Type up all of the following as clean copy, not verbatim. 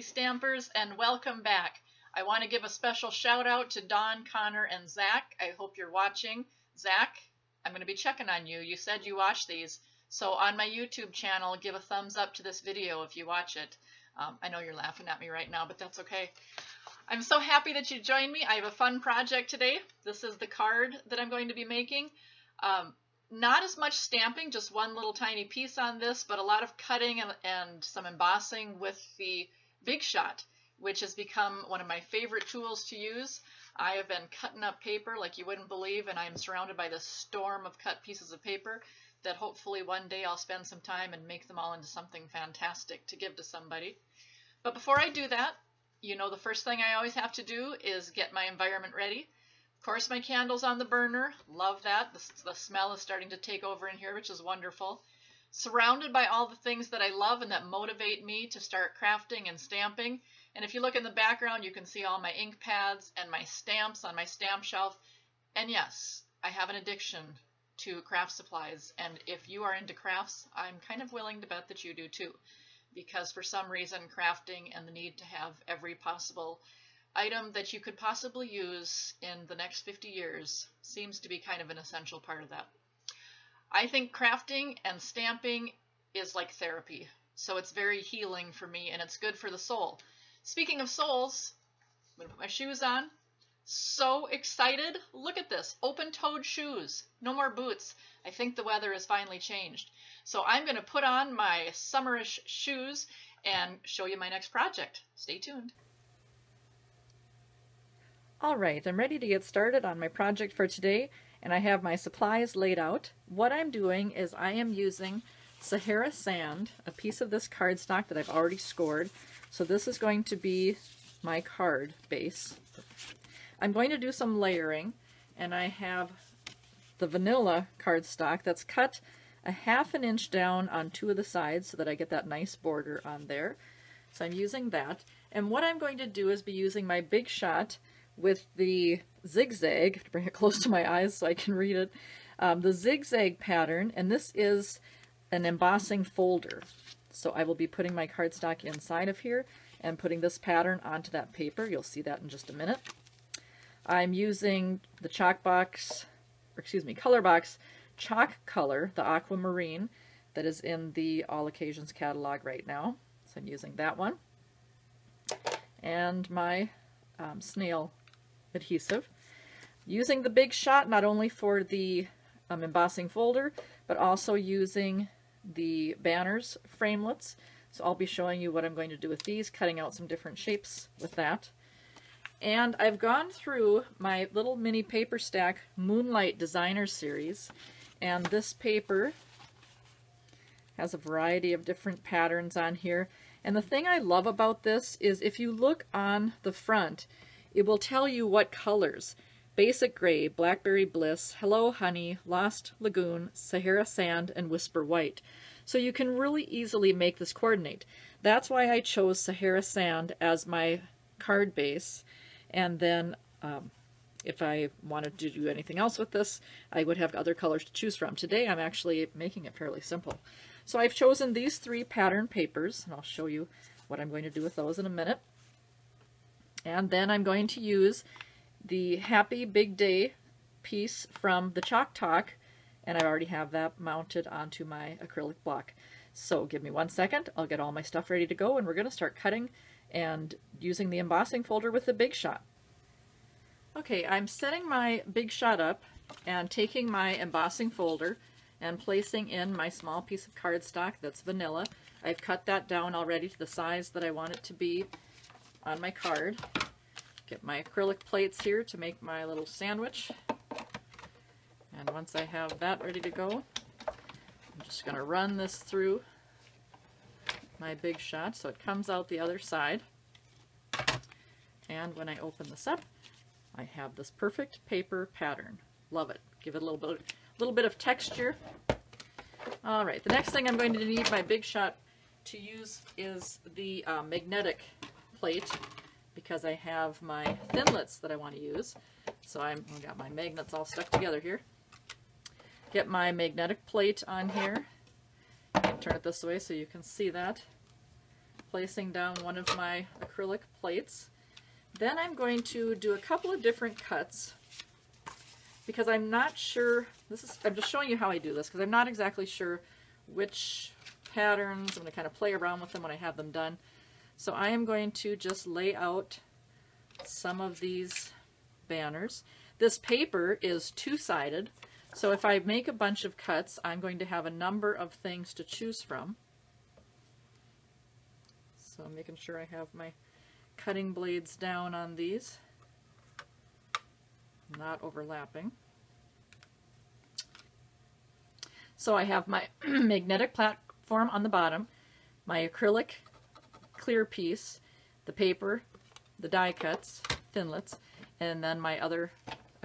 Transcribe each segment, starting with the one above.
Crazy Stampers, and welcome back. I want to give a special shout out to Dawn, Connor, and Zach. I hope you're watching. Zach, I'm going to be checking on you. You said you watched these. So on my YouTube channel, give a thumbs up to this video if you watch it. I know you're laughing at me right now, but that's okay. I'm so happy that you joined me. I have a fun project today. This is the card that I'm going to be making. Not as much stamping, just one little tiny piece on this, but a lot of cutting and some embossing with the Bigshot, which has become one of my favorite tools to use. I have been cutting up paper like you wouldn't believe, and I'm surrounded by this storm of cut pieces of paper that hopefully one day I'll spend some time and make them all into something fantastic to give to somebody. But before I do that, you know the first thing I always have to do is get my environment ready. Of course, my candle's on the burner. Love that. The smell is starting to take over in here, which is wonderful. Surrounded by all the things that I love and that motivate me to start crafting and stamping. And if you look in the background, you can see all my ink pads and my stamps on my stamp shelf. And yes, I have an addiction to craft supplies. And if you are into crafts, I'm kind of willing to bet that you do too. Because for some reason, crafting and the need to have every possible item that you could possibly use in the next 50 years seems to be kind of an essential part of that. I think crafting and stamping is like therapy, so it's very healing for me and it's good for the soul. Speaking of souls, I'm gonna put my shoes on. So excited! Look at this, open-toed shoes, no more boots. I think the weather has finally changed. So I'm gonna put on my summerish shoes and show you my next project. Stay tuned. All right, I'm ready to get started on my project for today, and I have my supplies laid out. What I'm doing is I am using Sahara sand, a piece of this cardstock that I've already scored. So this is going to be my card base. I'm going to do some layering, and I have the vanilla cardstock that's cut a 1/2 inch down on 2 of the sides so that I get that nice border on there. So I'm using that. And what I'm going to do is be using my Bigshot with the zigzag, to bring it close to my eyes so I can read it, the zigzag pattern, and this is an embossing folder. So I will be putting my cardstock inside of here and putting this pattern onto that paper. You'll see that in just a minute. I'm using the Color Box chalk color, the aquamarine, that is in the All Occasions catalog right now. So I'm using that one. And my snail adhesive. Using the Bigshot not only for the embossing folder, but also using the banners framelits. So I'll be showing you what I'm going to do with these, cutting out some different shapes with that. And I've gone through my little mini paper stack Moonlight Designer series, and this paper has a variety of different patterns on here. And the thing I love about this is if you look on the front, it will tell you what colors: Basic Gray, Blackberry Bliss, Hello Honey, Lost Lagoon, Sahara Sand, and Whisper White. So you can really easily make this coordinate. That's why I chose Sahara Sand as my card base. And then if I wanted to do anything else with this, I would have other colors to choose from. Today I'm actually making it fairly simple. So I've chosen these 3 pattern papers, and I'll show you what I'm going to do with those in a minute. And then I'm going to use the Happy Big Day piece from the Chalk Talk, and I already have that mounted onto my acrylic block. So give me 1 second, I'll get all my stuff ready to go, and we're going to start cutting and using the embossing folder with the Bigshot. Okay, I'm setting my Bigshot up and taking my embossing folder and placing in my small piece of cardstock that's vanilla. I've cut that down already to the size that I want it to be on my card. Get my acrylic plates here to make my little sandwich. And once I have that ready to go, I'm just going to run this through my Bigshot so it comes out the other side. And when I open this up, I have this perfect paper pattern. Love it. Give it a little bit of texture. All right, the next thing I'm going to need my Bigshot to use is the magnetic plate, because I have my Framelits that I want to use. So I've got my magnets all stuck together here. Get my magnetic plate on here. Turn it this way so you can see that. placing down one of my acrylic plates. Then I'm going to do a couple of different cuts because I'm not sure, I'm just showing you how I do this because I'm not exactly sure which patterns. I'm going to kind of play around with them when I have them done. So I am going to just lay out some of these banners. This paper is two-sided, so if I make a bunch of cuts, I'm going to have a number of things to choose from. So I'm making sure I have my cutting blades down on these, not overlapping. So I have my magnetic platform on the bottom, my acrylic clear piece, the paper, the die cuts, Framelits, and then my other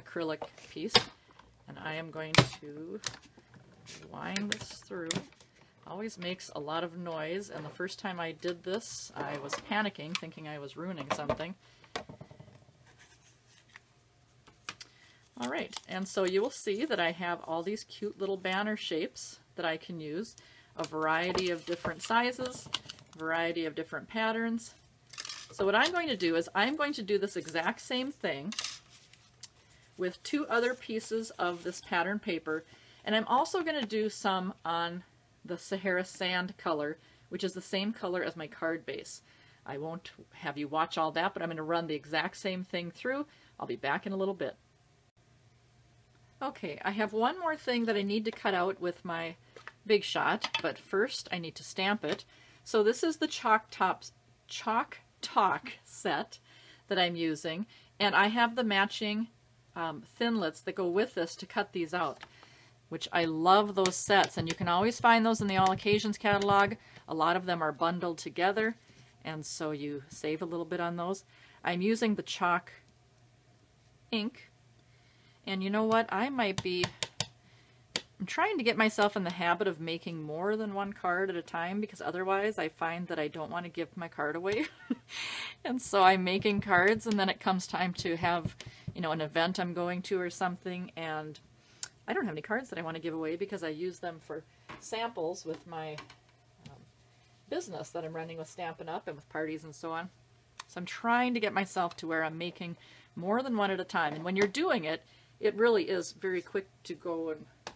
acrylic piece. And I am going to wind this through. Always makes a lot of noise, and the first time I did this, I was panicking, thinking I was ruining something. Alright, and so you will see that I have all these cute little banner shapes that I can use, a variety of different sizes, a variety of different patterns. So what I'm going to do is I'm going to do this exact same thing with two other pieces of this pattern paper, and I'm also going to do some on the Sahara sand color, which is the same color as my card base. I won't have you watch all that, but I'm going to run the exact same thing through. I'll be back in a little bit. Okay, I have one more thing that I need to cut out with my Bigshot, but first I need to stamp it. So this is the Chalk Talk set that I'm using, and I have the matching Framelits that go with this to cut these out, which I love those sets, and you can always find those in the All Occasions catalog. A lot of them are bundled together, and so you save a little bit on those. I'm using the chalk ink, and you know what, I'm trying to get myself in the habit of making more than one card at a time, because otherwise I find that I don't want to give my card away. And so I'm making cards, and then it comes time to have, you know, an event I'm going to or something, and I don't have any cards that I want to give away because I use them for samples with my business that I'm running with Stampin' Up! And with parties and so on. So I'm trying to get myself to where I'm making more than one at a time. And when you're doing it, it really is very quick to go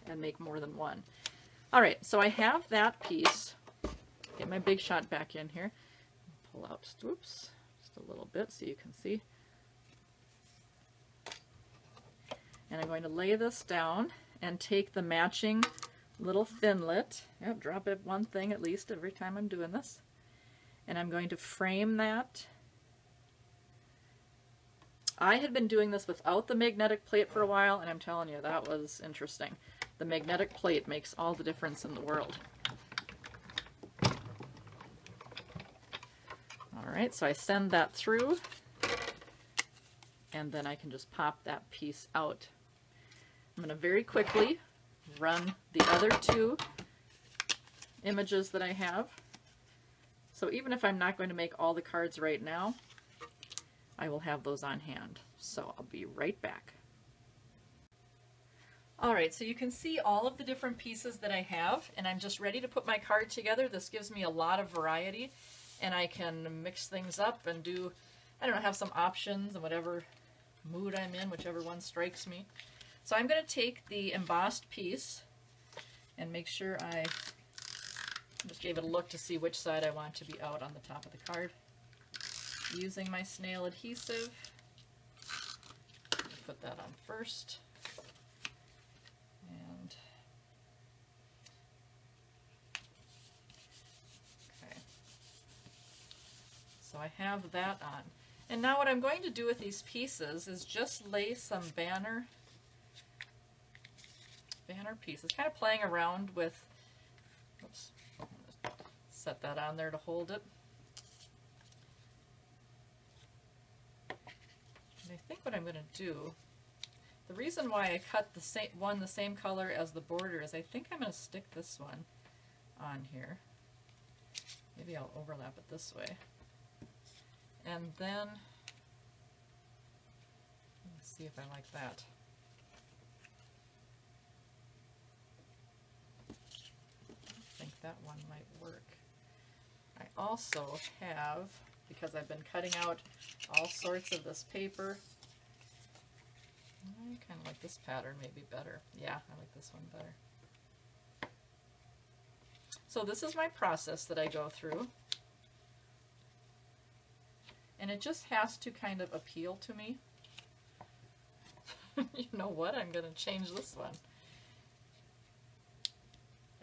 and make more than one. All right, so I have that piece. Get my Bigshot back in here. Pull out, oops, just a little bit so you can see. And I'm going to lay this down and take the matching little Framelit. Yep, drop it one thing at least every time I'm doing this. And I'm going to frame that. I had been doing this without the magnetic plate for a while, and I'm telling you, that was interesting. The magnetic plate makes all the difference in the world. Alright, so I send that through, and then I can just pop that piece out. I'm going to very quickly run the other two images that I have. So even if I'm not going to make all the cards right now, I will have those on hand. So I'll be right back. Alright, so you can see all of the different pieces that I have, and I'm just ready to put my card together. This gives me a lot of variety, and I can mix things up and do, I don't know, have some options and whatever mood I'm in, whichever one strikes me. So I'm going to take the embossed piece and make sure I just gave it a look to see which side I want to be out on the top of the card. Using my snail adhesive, put that on first. And okay, so I have that on. And now what I'm going to do with these pieces is just lay some banner pieces, kind of playing around with, oops, set that on there to hold it. And I think what I'm going to do, the reason why I cut the same color as the border is I think I'm going to stick this one on here. Maybe I'll overlap it this way. And then, let's see if I like that. I think that one might work. also have, because I've been cutting out all sorts of this paper, I kind of like this pattern maybe better. Yeah, I like this one better. So this is my process that I go through. And it just has to kind of appeal to me. You know what? I'm going to change this one.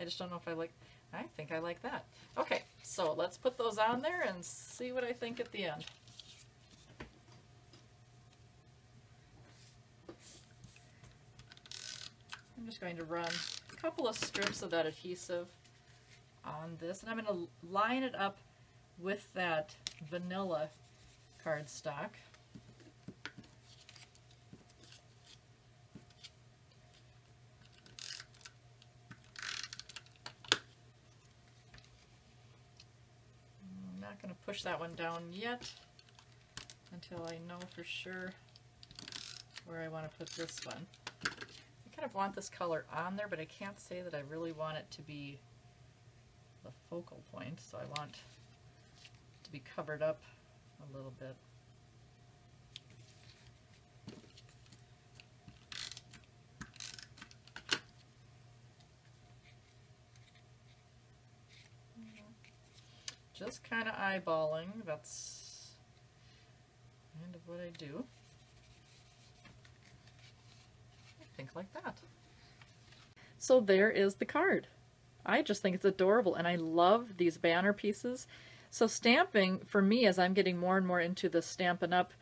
I just don't know if I like, I think I like that. Okay, so let's put those on there and see what I think at the end. I'm just going to run a couple of strips of that adhesive on this, and I'm going to line it up with that vanilla cardstock. I'm not going to push that one down yet until I know for sure where I want to put this one. I kind of want this color on there, but I can't say that I really want it to be the focal point, so I want it to be covered up a little bit. Just kind of eyeballing, that's kind of what I do. I think like that. So there is the card. I just think it's adorable, and I love these banner pieces. So stamping, for me, as I'm getting more and more into the Stampin' Up!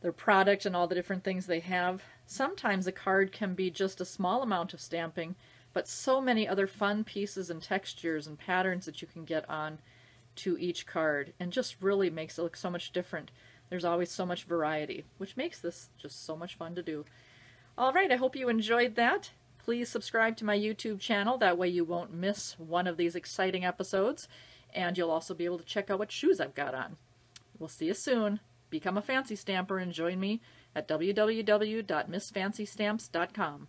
Their product and all the different things they have, sometimes a card can be just a small amount of stamping, but so many other fun pieces and textures and patterns that you can get on to each card, and just really makes it look so much different. There's always so much variety, which makes this just so much fun to do. All right, I hope you enjoyed that. Please subscribe to my YouTube channel, that way you won't miss one of these exciting episodes, and you'll also be able to check out what shoes I've got on. We'll see you soon. Become a fancy stamper and join me at www.missfancystamps.com.